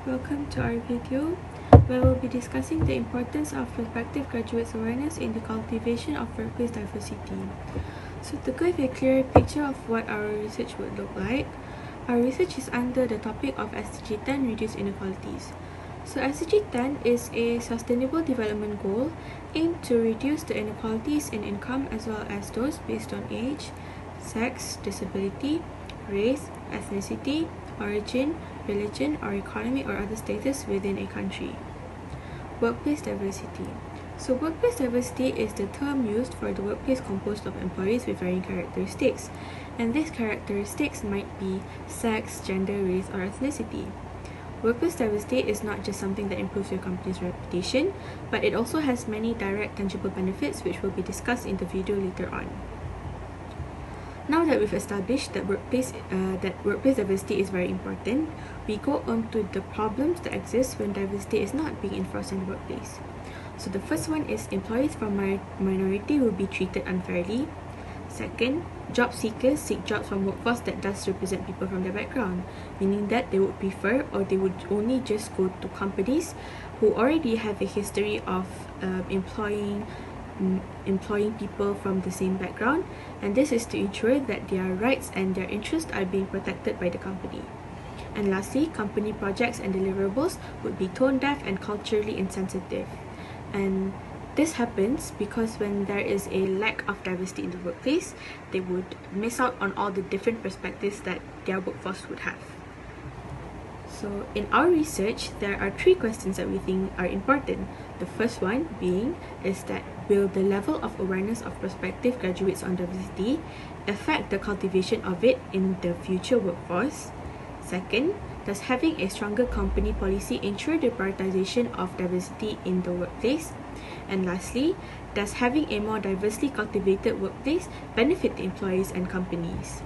Welcome to our video where we'll be discussing the importance of prospective graduates' awareness in the cultivation of workplace diversity. So to give a clearer picture of what our research would look like, our research is under the topic of SDG10 Reduce Inequalities. So SDG10 is a sustainable development goal aimed to reduce the inequalities in income as well as those based on age, sex, disability, race, ethnicity, origin, religion, or economic or other status within a country. Workplace diversity. So workplace diversity is the term used for the workplace composed of employees with varying characteristics, and these characteristics might be sex, gender, race, or ethnicity. Workplace diversity is not just something that improves your company's reputation, but it also has many direct tangible benefits which will be discussed in the video later on. Now that we've established that workplace diversity is very important, we go on to the problems that exist when diversity is not being enforced in the workplace. So the first one is employees from minority will be treated unfairly. Second, job seekers seek jobs from workforce that does represent people from their background, meaning that they would prefer or they would only just go to companies who already have a history of employing people from the same background, and this is to ensure that their rights and their interests are being protected by the company. And lastly, company projects and deliverables would be tone deaf and culturally insensitive. And this happens because when there is a lack of diversity in the workplace, they would miss out on all the different perspectives that their workforce would have. So in our research, there are 3 questions that we think are important. The first one being is that will the level of awareness of prospective graduates on diversity affect the cultivation of it in the future workforce? Second, does having a stronger company policy ensure the prioritization of diversity in the workplace? And lastly, does having a more diversely cultivated workplace benefit the employees and companies?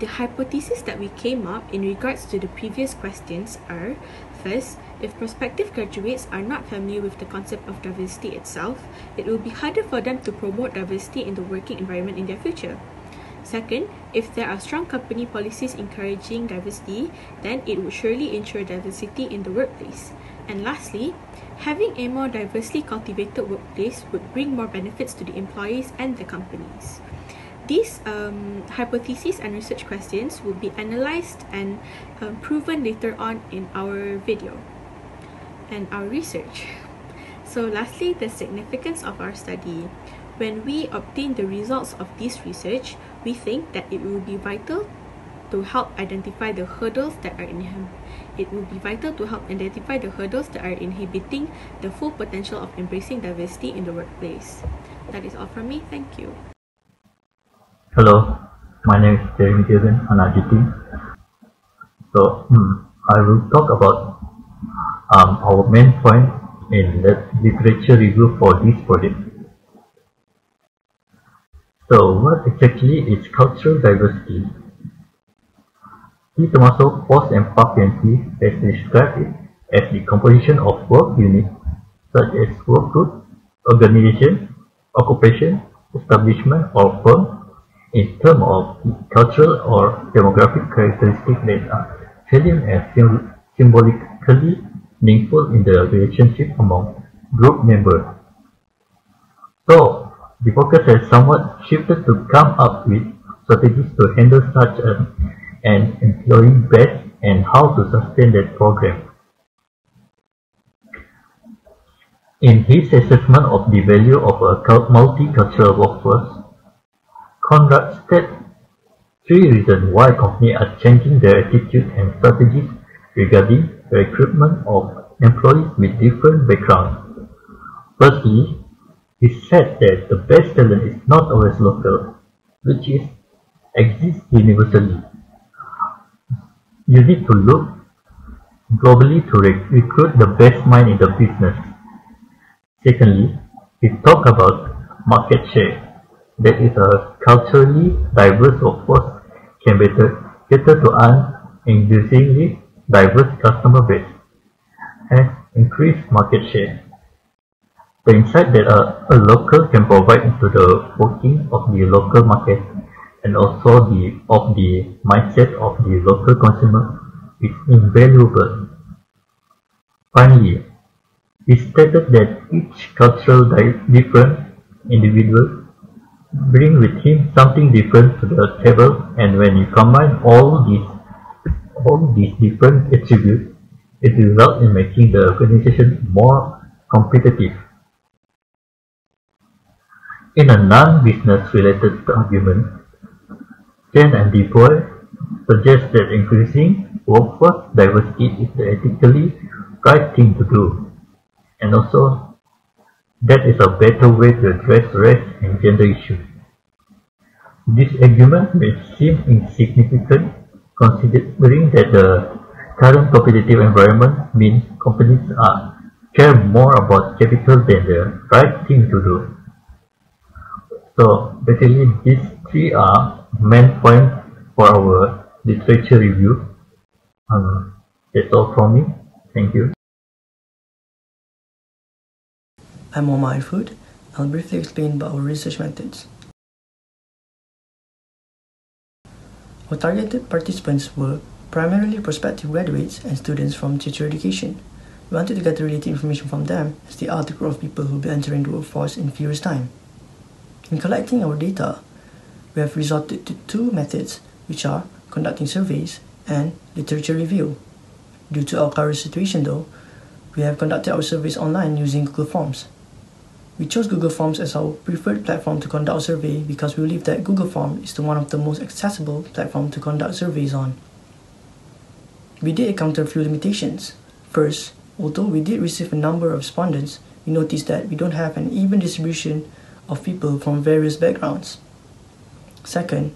The hypotheses that we came up in regards to the previous questions are: first, if prospective graduates are not familiar with the concept of diversity itself, it will be harder for them to promote diversity in the working environment in their future. Second, if there are strong company policies encouraging diversity, then it would surely ensure diversity in the workplace. And lastly, having a more diversely cultivated workplace would bring more benefits to the employees and the companies. These hypotheses and research questions will be analysed and proven later on in our video and our research. So lastly, the significance of our study. When we obtain the results of this research, we think that it will be vital to help identify the hurdles that are inhibiting the full potential of embracing diversity in the workplace. That is all from me. Thank you. Hello, my name is Jeremy Anajiti. So I will talk about our main point in the literature review for this project. So what exactly is cultural diversity? Ini termasuk post-employment as described it as the composition of work units such as work group, organization, occupation, establishment, or firm in terms of cultural or demographic characteristics that are salient and symbolically meaningful in the relationship among group members. So, the focus has somewhat shifted to come up with strategies to handle such an employee base and how to sustain that program. In his assessment of the value of a multicultural workforce, Conrad stated 3 reasons why companies are changing their attitude and strategies regarding the recruitment of employees with different backgrounds. Firstly, he said that the best talent is not always local, which exists universally. You need to look globally to recruit the best mind in the business. Secondly, he talked about market share. That is a culturally diverse workforce can cater to an increasingly diverse customer base and increase market share. The insight that a local can provide into the working of the local market and also of the mindset of the local consumer is invaluable Finally, he stated that each cultural different individual bring with him something different to the table, and when you combine all these different attributes, it results in making the organization more competitive. In a non-business related argument, Chen and DeBoy suggest that increasing workforce diversity is the ethically right thing to do, and also that is a better way to address race and gender issues. This argument may seem insignificant considering that the current competitive environment means companies care more about capital than the right thing to do. So basically these three are main points for our literature review. That's all from me. Thank you. I'm Omar Food. I'll briefly explain about our research methods. Our targeted participants were primarily prospective graduates and students from teacher education. We wanted to get related information from them as they are the group of people who will be entering the workforce in a few years' time. In collecting our data, we have resorted to two methods, which are conducting surveys and literature review. Due to our current situation though, we have conducted our surveys online using Google Forms. We chose Google Forms as our preferred platform to conduct a survey because we believe that Google Forms is one of the most accessible platforms to conduct surveys on. We did encounter a few limitations. First, although we did receive a number of respondents, we noticed that we don't have an even distribution of people from various backgrounds. Second,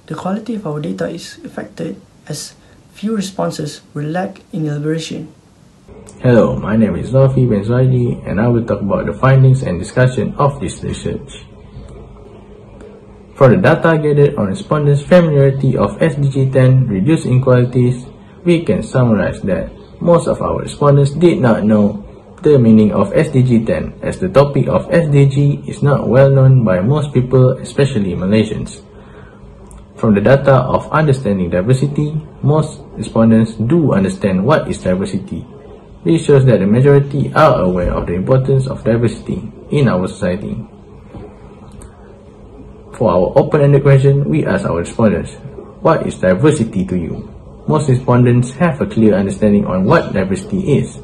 the quality of our data is affected as few responses were lack in elaboration. Hello, my name is Zofi Benzoidi and I will talk about the findings and discussion of this research. For the data gathered on respondents' familiarity of SDG10 reduced inequalities, we can summarize that most of our respondents did not know the meaning of SDG10 as the topic of SDG is not well known by most people, especially Malaysians. From the data of understanding diversity, most respondents do understand what is diversity. This shows that the majority are aware of the importance of diversity in our society. For our open-ended question, we ask our respondents, what is diversity to you? Most respondents have a clear understanding on what diversity is.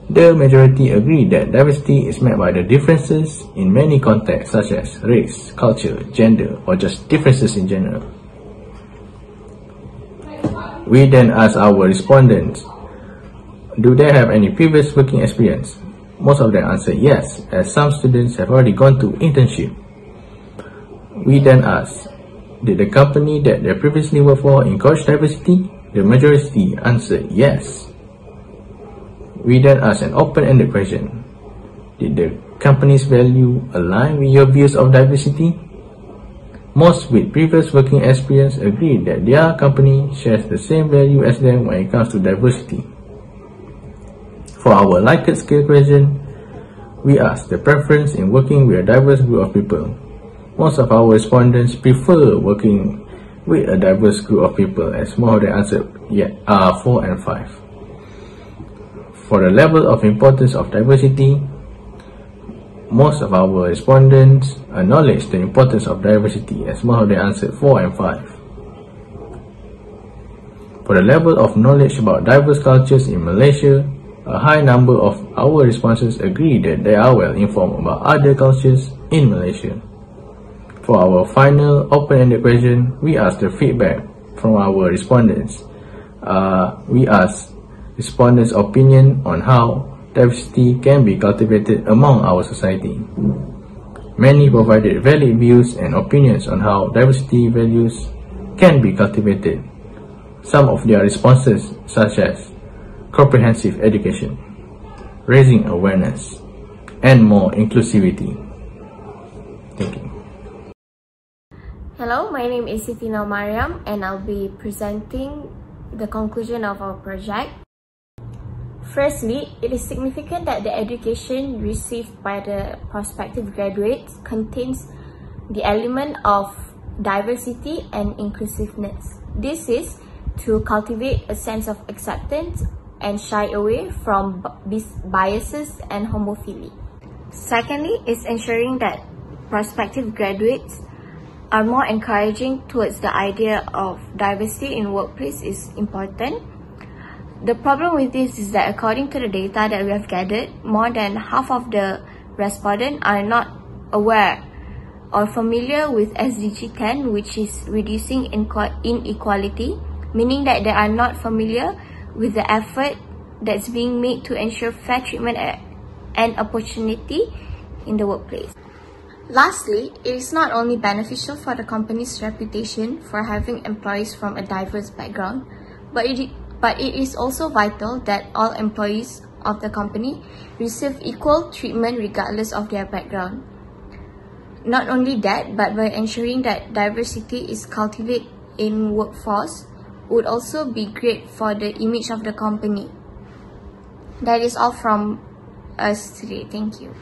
The majority agree that diversity is met by the differences in many contexts such as race, culture, gender, or just differences in general. We then ask our respondents, do they have any previous working experience? Most of them answer yes, as some students have already gone to internship. We then ask, did the company that they previously worked for encourage diversity? The majority answered yes. We then ask an open-ended question. Did the company's value align with your views of diversity? Most with previous working experience agree that their company shares the same value as them when it comes to diversity. For our Likert scale question, we ask the preference in working with a diverse group of people. Most of our respondents prefer working with a diverse group of people, as more of them answered 4 and 5. For the level of importance of diversity, most of our respondents acknowledge the importance of diversity, as more of them answered 4 and 5. For the level of knowledge about diverse cultures in Malaysia, a high number of our responses agree that they are well informed about other cultures in Malaysia. For our final open-ended question, we ask the feedback from our respondents. We ask respondents' opinion on how diversity can be cultivated among our society. Many provided valid views and opinions on how diversity values can be cultivated. Some of their responses, such as comprehensive education, raising awareness, and more inclusivity. Thank you. Hello, my name is Sifina Mariam and I'll be presenting the conclusion of our project. Firstly, it is significant that the education received by the prospective graduates contains the element of diversity and inclusiveness. This is to cultivate a sense of acceptance and shy away from biases and homophily. Secondly, is ensuring that prospective graduates are more encouraging towards the idea of diversity in workplace is important. The problem with this is that according to the data that we have gathered, more than half of the respondents are not aware or familiar with SDG10, which is reducing inequality, meaning that they are not familiar with the effort that's being made to ensure fair treatment and opportunity in the workplace. Lastly, it is not only beneficial for the company's reputation for having employees from a diverse background, but it is also vital that all employees of the company receive equal treatment regardless of their background. Not only that, but by ensuring that diversity is cultivated in workforce would also be great for the image of the company. That is all from us today. Thank you.